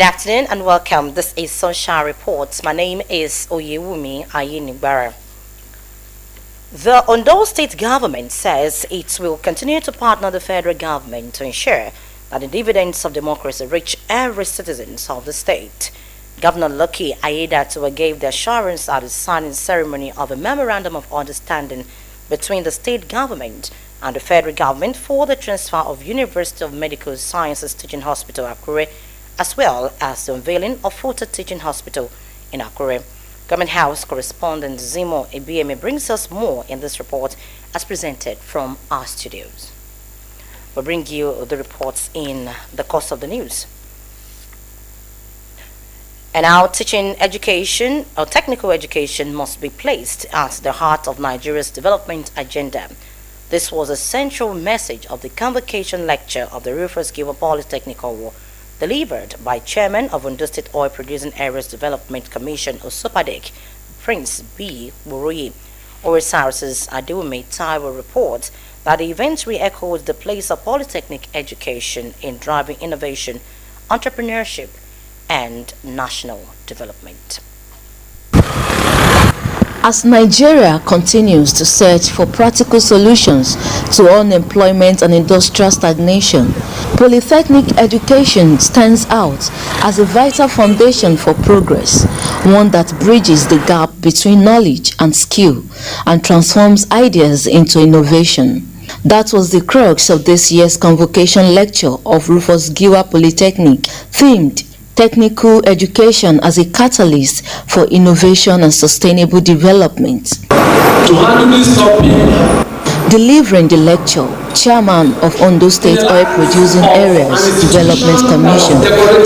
afternoon and welcome. This is Sunshine Reports. My name is Oyewumi Ayinigbara. The Ondo State government says it will continue to partner the federal government to ensure that the dividends of democracy reach every citizen of the state. Governor Lucky Aiyedatiwa gave the assurance at the signing ceremony of a memorandum of understanding between the state government and the federal government for the transfer of University of Medical Sciences Teaching Hospital Akure, as well as the unveiling of Fota Teaching Hospital in Akure. Government House correspondent Zimo Ebieme brings us more in this report as presented from our studios. We'll bring you the reports in the course of the news. And our teaching education or technical education must be placed at the heart of Nigeria's development agenda. This was a central message of the convocation lecture of the Rufus Giwa Polytechnic Award, delivered by Chairman of Ondo State Oil Producing Areas Development Commission, Osopadek, Prince B. Buruyi. Osrc's Adewumi Taiwo reports that the event re-echoed the place of polytechnic education in driving innovation, entrepreneurship, and national development. As Nigeria continues to search for practical solutions to unemployment and industrial stagnation, polytechnic education stands out as a vital foundation for progress, one that bridges the gap between knowledge and skill and transforms ideas into innovation. That was the crux of this year's convocation lecture of Rufus Giwa Polytechnic, themed Technical Education as a Catalyst for Innovation and Sustainable Development. To handle this topic, delivering the lecture, Chairman of Ondo State Oil Producing Areas Development Commission,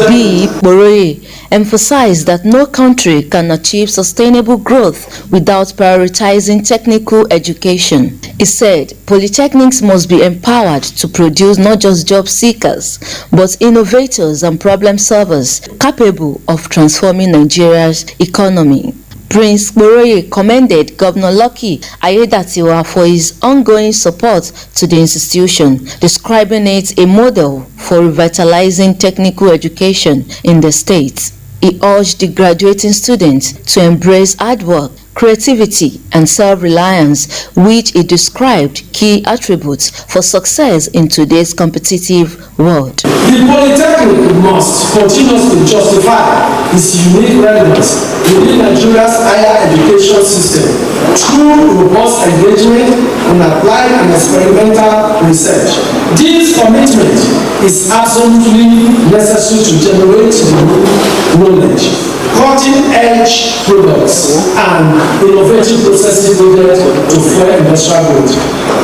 B. Buruyi, emphasized that no country can achieve sustainable growth without prioritizing technical education. He said polytechnics must be empowered to produce not just job seekers, but innovators and problem solvers capable of transforming Nigeria's economy. Prince Buruyi commended Governor Lucky Aiyedatiwa for his ongoing support to the institution, describing it a model for revitalizing technical education in the state. He urged the graduating students to embrace hard work, creativity, and self-reliance, which he described key attributes for success in today's competitive world. The Polytechnic must continuously justify its unique relevance within Nigeria's higher education system through robust engagement in applied and experimental research. This commitment is absolutely necessary to generate the knowledge, cutting-edge products, and innovative processes needed to fuel industrial growth.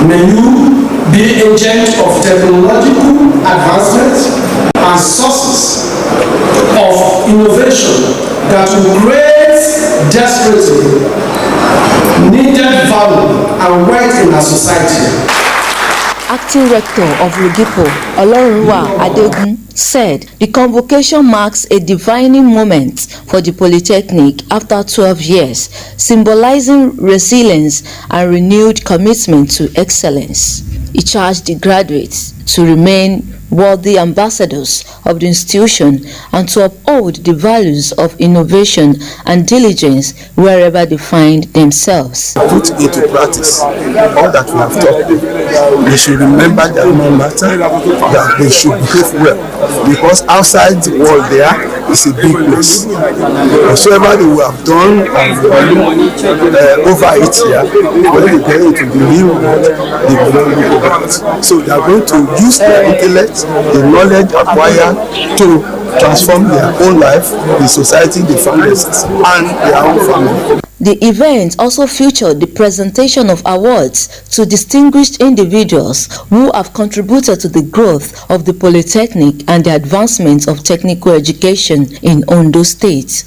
May you be agent of technological advancement and sources of innovation that will create desperately needed value and wealth in our society. Acting Rector of Rugipo, Olorunwa Adegun, said the convocation marks a defining moment for the Polytechnic after 12 years, symbolizing resilience and renewed commitment to excellence. He charged the graduates to remain worthy ambassadors of the institution and to uphold the values of innovation and diligence wherever they find themselves. Put into practice all that we have taught. They should remember their alma mater, that they should behave well, because outside the world there is a big place. Whatsoever they will have done over it here, when they get into the real world, they will not look over it. So they are going to use their intellect, the knowledge acquired to transform their own life, the society they find themselves, and their own family. The event also featured the presentation of awards to distinguished individuals who have contributed to the growth of the Polytechnic and the advancement of technical education in Ondo State.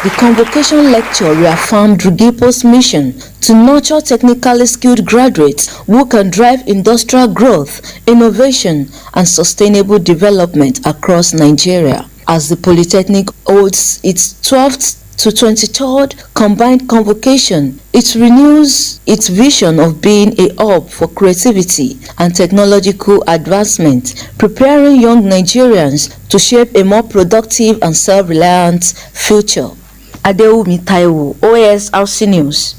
The convocation lecture reaffirmed Rugipo's mission to nurture technically skilled graduates who can drive industrial growth, innovation, and sustainable development across Nigeria. As the Polytechnic holds its 12th to 23rd Combined Convocation, it renews its vision of being a hub for creativity and technological advancement, preparing young Nigerians to shape a more productive and self-reliant future. Adewumi Taiwo, Osrc News.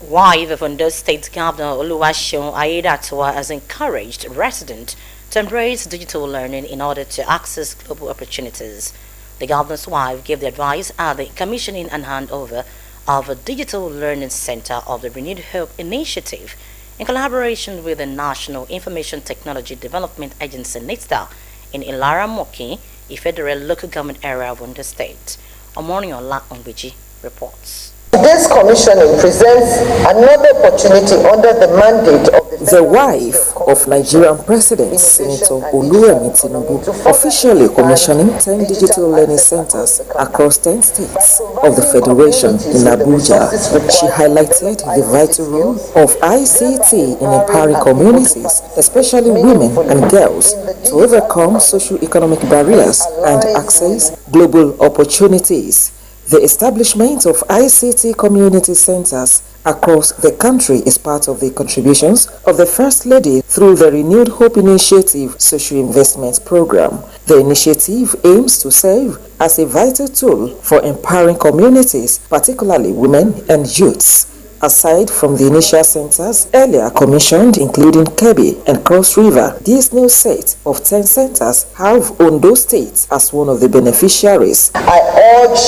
Wife of Ondo State Governor Oluwaseun Ayedatiwa has encouraged residents to embrace digital learning in order to access global opportunities. The governor's wife gave the advice at the commissioning and handover of a digital learning center of the Renewed Hope Initiative in collaboration with the National Information Technology Development Agency NITSDA in Ilaramoki, a federal local government area of Ondo State. Omoniola Ongbeji reports. This commissioning presents another opportunity under the mandate of the wife of Nigerian President Senator Oluwemi Tinubu officially commissioning 10 digital learning centers across 10 states of the Federation in Abuja. She highlighted the vital role of ICT in empowering communities, especially women and girls, to overcome socio-economic barriers and access global opportunities. The establishment of ICT community centers across the country is part of the contributions of the First Lady through the Renewed Hope Initiative Social Investment Program. The initiative aims to serve as a vital tool for empowering communities, particularly women and youths. Aside from the initial centers earlier commissioned, including Kebbi and Cross River, this new set of 10 centers have Ondo State as one of the beneficiaries. I urge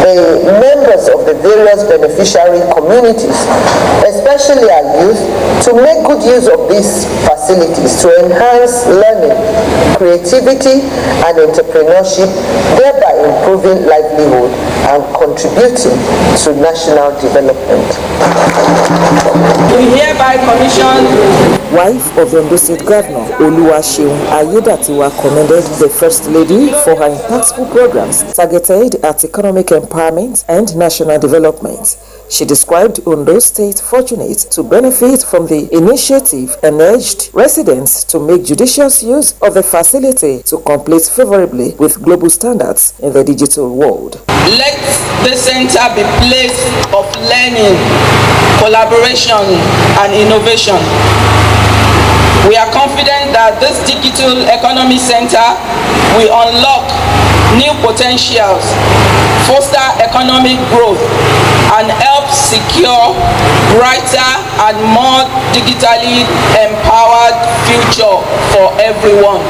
the members of the various beneficiary communities, especially our youth, to make good use of these facilities to enhance learning, creativity, and entrepreneurship, thereby improving livelihood and contributing to national development. We hereby commission. Wife of the Ondo State Governor Oluwaseun Ayedatiwa commended the First Lady for her impactful programs targeted at economic empowerment and national development. She described Ondo State fortunate to benefit from the initiative and urged residents to make judicious use of the facility to compete favorably with global standards in the digital world. Let the center be a place of learning, collaboration, and innovation. We are confident that this digital economy center will unlock new potentials, foster economic growth, and help secure brighter and more digitally empowered future for everyone.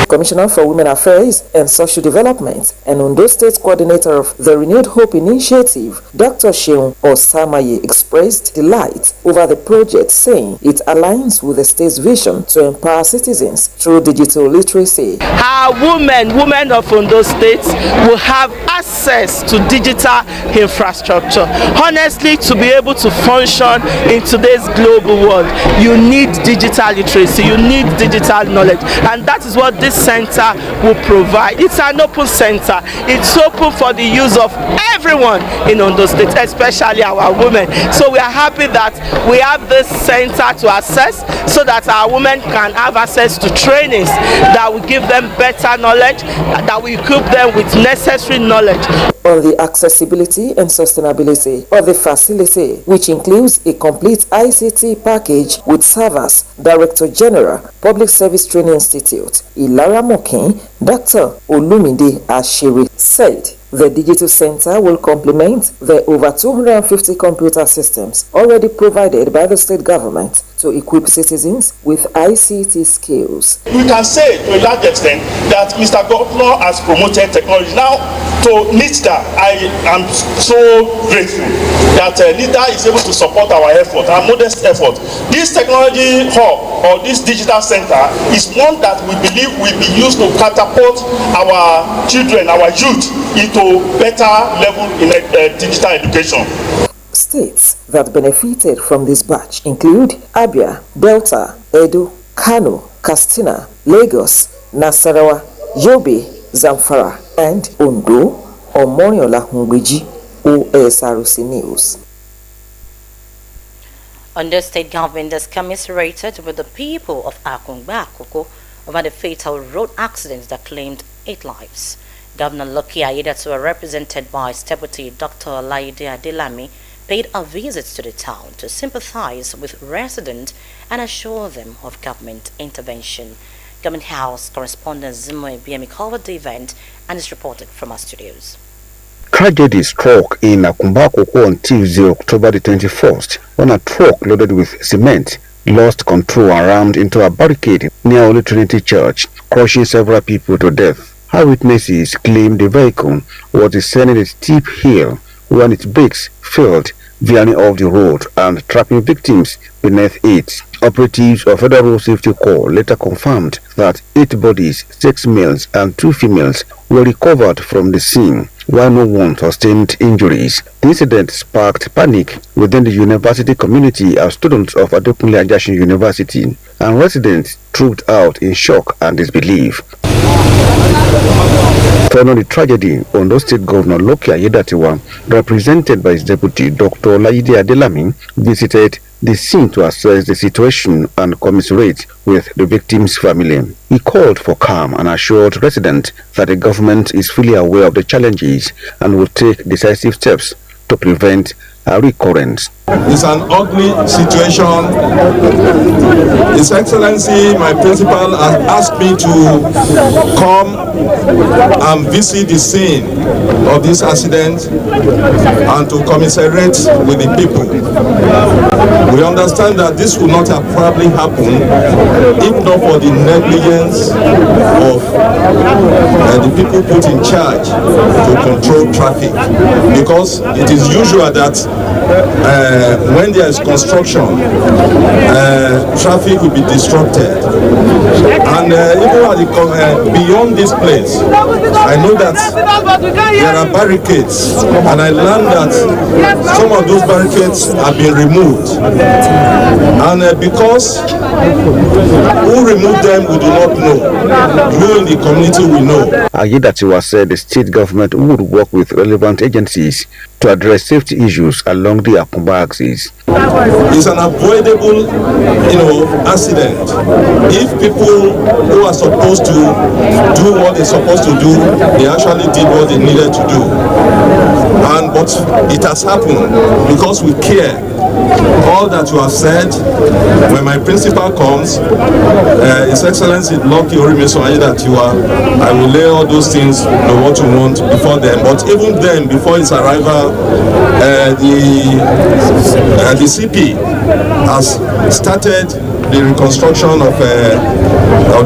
Commissioner for Women Affairs and Social Development and Ondo State Coordinator of the Renewed Hope Initiative, Dr. Seun Osamaye, expressed delight over the project, saying it aligns with the state's vision to empower citizens through digital literacy. Our women of Ondo State will have access to digital infrastructure. Honestly, to be able to function in today's global world, you need digital literacy, you need digital knowledge, and that is what this center will provide. It's an open center. It's open for the use of everyone in Ondo State, especially our women. So we are happy that we have this center to access so that our women can have access to trainings that will give them better knowledge, that will equip them with necessary knowledge. On the accessibility and sustainability of the facility, which includes a complete ICT package with servers, Director General, Public Service Training Institute, Ilaramoki, Dr. Olumide Ashiri said the digital center will complement the over 250 computer systems already provided by the state government to equip citizens with ICT skills. We can say to a large extent that Mr. Governor has promoted technology. Now, to NITSDA, I am so grateful that NITSDA is able to support our effort, our modest effort. This technology hub or this digital center is one that we believe will be used to catapult our children, our youth, into better level in digital education. States that benefited from this batch include Abia, Delta, Edo, Kano, Katsina, Lagos, Nasarawa, Yobe, Zamfara, and Ondo. Omoniola Ongbeji, Osrc News. Ondo State government has commiserated with the people of Akungba Akoko over the fatal road accident that claimed 8 lives. Governor Lucky Aiyedatiwa, represented by his deputy Dr. Laide Adelami, paid a visit to the town to sympathize with residents and assure them of government intervention. Government House correspondent Zimo Ebiemi covered the event and is reported from our studios. Tragedy struck in Akumbakoko on Tuesday, October the 21st, when a truck loaded with cement lost control and rammed into a barricade near Holy Trinity Church, crushing several people to death. Eyewitnesses claimed the vehicle was descending a steep hill when its brakes failed, veering off the road and trapping victims beneath it. Operatives of Federal Road Safety Corps later confirmed that 8 bodies, 6 males and 2 females, were recovered from the scene, while no one sustained injuries. The incident sparked panic within the university community as students of Adekunle Ajasin University and residents trooped out in shock and disbelief. Following the tragedy, Ondo State Governor Lucky Aiyedatiwa, represented by his deputy Dr. Laide Adelami, visited the scene to assess the situation and commiserate with the victim's family. He called for calm and assured residents that the government is fully aware of the challenges and will take decisive steps to prevent a recurrence. It's an ugly situation. His Excellency, my principal, has asked me to come and visit the scene of this accident and to commiserate with the people. We understand that this would not have probably happened if not for the negligence of the people put in charge to control traffic, because it is usual that when there is construction, traffic will be disrupted. And even at the, beyond this place, I know that there are barricades, and I learned that some of those barricades have been removed. And because who removed them, we do not know. You in the community will know. Aiyedatiwa said the state government would work with relevant agencies to address safety issues along the Akumba axis. It's an avoidable, accident. If people who are supposed to do what they're supposed to do, they actually did what they needed to do. But it has happened because we care. All that you have said, when my principal comes, His Excellency Lucky Orimiso Aiyedatiwa, I will lay all those things, what you want before them. But even then, before his arrival, the CP has started the reconstruction of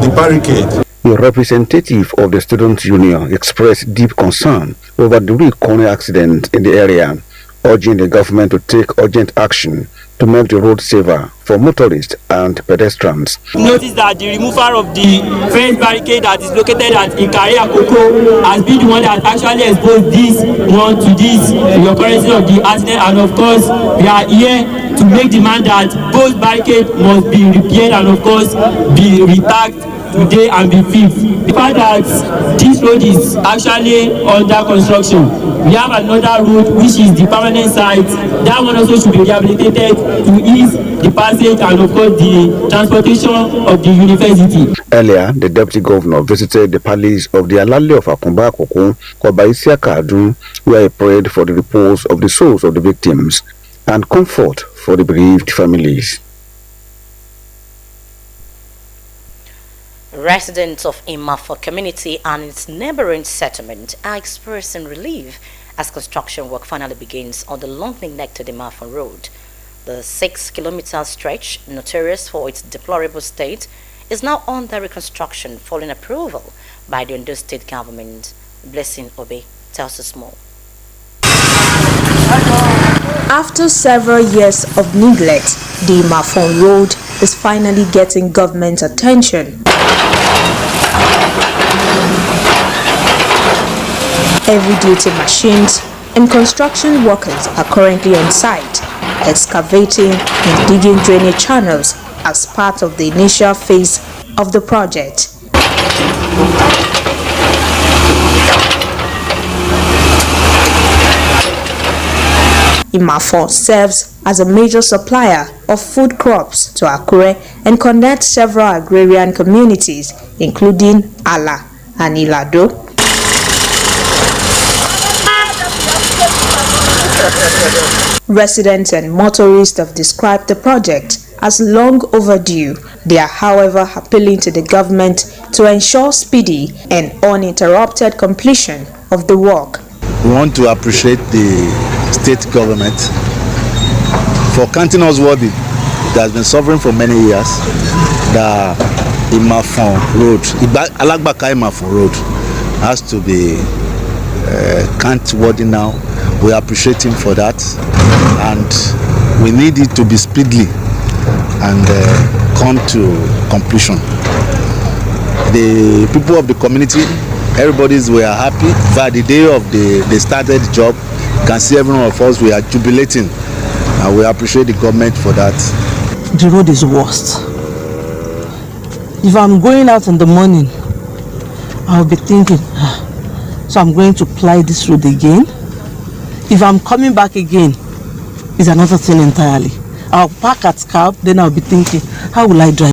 the barricade. A representative of the Student Union expressed deep concern over the recurring accident in the area, urging the government to take urgent action to make the road safer for motorists and pedestrians. Notice that the removal of the fence barricade that is located at Ikare Akoko has been the one that actually exposed this one to this occurrence of the accident, and of course we are here to make demand that both barricades must be repaired and of course be retagged today and be fixed. The fact that this road is actually under construction, we have another road which is the permanent site. That one also should be rehabilitated to ease the passage and of course the transportation of the university. Earlier, the deputy governor visited the palace of the Alale of Akumba Akoko, Kwabaisia Kadu, where he prayed for the repose of the souls of the victims and comfort for the bereaved families. Residents of Imafo community and its neighboring settlement are expressing relief as construction work finally begins on the long-neglected Imafo Road. The 6-kilometer stretch, notorious for its deplorable state, is now under reconstruction following approval by the Ondo State government. Blessing Obe tells us more. After several years of neglect, the Imafo Road is finally getting government attention. Heavy-duty machines and construction workers are currently on site, excavating and digging drainage channels as part of the initial phase of the project. Imafo serves as a major supplier of food crops to Akure and connects several agrarian communities, including Ala and Ilado. Residents and motorists have described the project as long overdue. They are, however, appealing to the government to ensure speedy and uninterrupted completion of the work. We want to appreciate the state government for counting us worthy. It has been suffering for many years. The Imafon Road, Alagbaka Imafon Road, has to be count worthy now. We appreciate him for that, and we need it to be speedily and come to completion. The people of the community, everybody's were happy. By the day of they started the job, you can see every one of us, we are jubilating, and we appreciate the government for that. The road is worst. If I'm going out in the morning, I'll be thinking, so I'm going to ply this road again. If I'm coming back again, it's another thing entirely. I'll park at Scout, then I'll be thinking, how will I drive?